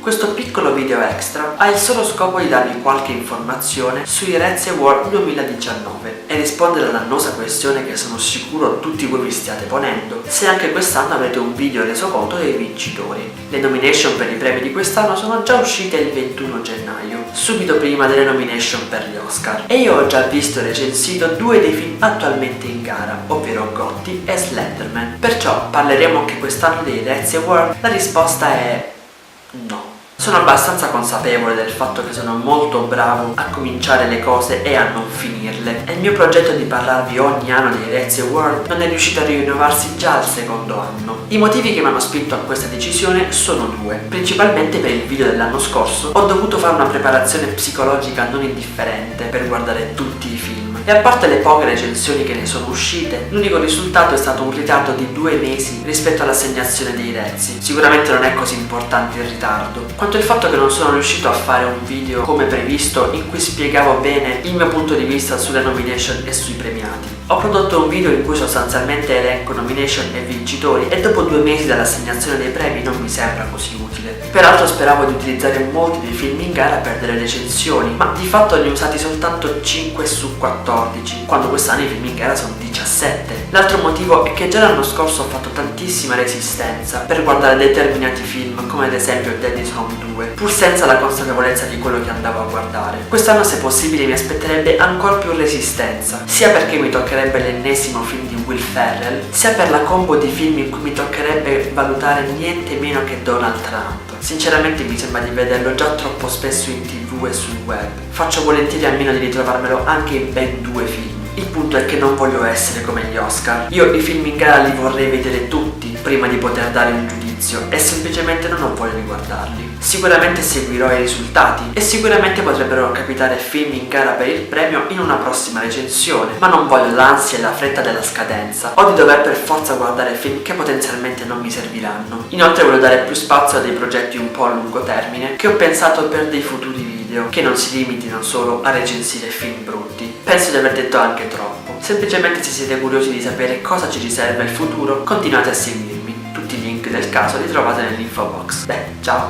Questo piccolo video extra ha il solo scopo di darvi qualche informazione sui Razzie Award 2019 e rispondere all'annosa questione che sono sicuro tutti voi vi stiate ponendo: se anche quest'anno avrete un video resoconto dei vincitori. Le nomination per i premi di quest'anno sono già uscite il 21 gennaio, subito prima delle nomination per gli Oscar, e io ho già visto e recensito due dei film attualmente in gara, ovvero Gotti e Slenderman. Perciò parleremo anche quest'anno dei Razzie Award? La risposta è no. Sono abbastanza consapevole del fatto che sono molto bravo a cominciare le cose e a non finirle, e il mio progetto di parlarvi ogni anno dei Razzie Award non è riuscito a rinnovarsi già al secondo anno. I motivi che mi hanno spinto a questa decisione sono due. Principalmente per il video dell'anno scorso ho dovuto fare una preparazione psicologica non indifferente per guardare tutti i film, e a parte le poche recensioni che ne sono uscite, l'unico risultato è stato un ritardo di 2 mesi rispetto all'assegnazione dei Razzie. Sicuramente non è così importante il ritardo quanto il fatto che non sono riuscito a fare un video come previsto in cui spiegavo bene il mio punto di vista sulle nomination e sui premiati. Ho prodotto un video in cui sostanzialmente elenco nomination e vincitori, e dopo 2 mesi dall'assegnazione dei premi non mi sembra così utile. Peraltro speravo di utilizzare molti dei film in gara per delle recensioni, ma di fatto ne ho usati soltanto 5 su 14, quando quest'anno i film in gara sono 17. L'altro motivo è che già l'anno scorso ho fatto tantissima resistenza per guardare determinati film, come ad esempio Daddy's Home 2, pur senza la consapevolezza di quello che andavo a guardare. Quest'anno, se possibile, mi aspetterebbe ancora più resistenza, sia perché mi toccherebbe l'ennesimo film di Will Ferrell, sia per la combo di film in cui mi toccherebbe valutare niente meno che Donald Trump. Sinceramente mi sembra di vederlo già troppo spesso in TV e sul web. Faccio volentieri a meno di ritrovarmelo anche in ben 2 film. Il punto è che non voglio essere come gli Oscar. Io i film in gara li vorrei vedere tutti prima di poter dare un giudizio, e semplicemente non ho voglia di guardarli. Sicuramente seguirò i risultati e sicuramente potrebbero capitare film in gara per il premio in una prossima recensione, ma non voglio l'ansia e la fretta della scadenza o di dover per forza guardare film che potenzialmente non mi serviranno. Inoltre voglio dare più spazio a dei progetti un po' a lungo termine che ho pensato per dei futuri video, che non si limitino solo a recensire film brutti. Penso di aver detto anche troppo. Semplicemente, se siete curiosi di sapere cosa ci riserva il futuro, continuate a seguirmi. Tutti i link del caso li trovate nell'info box. Beh, ciao!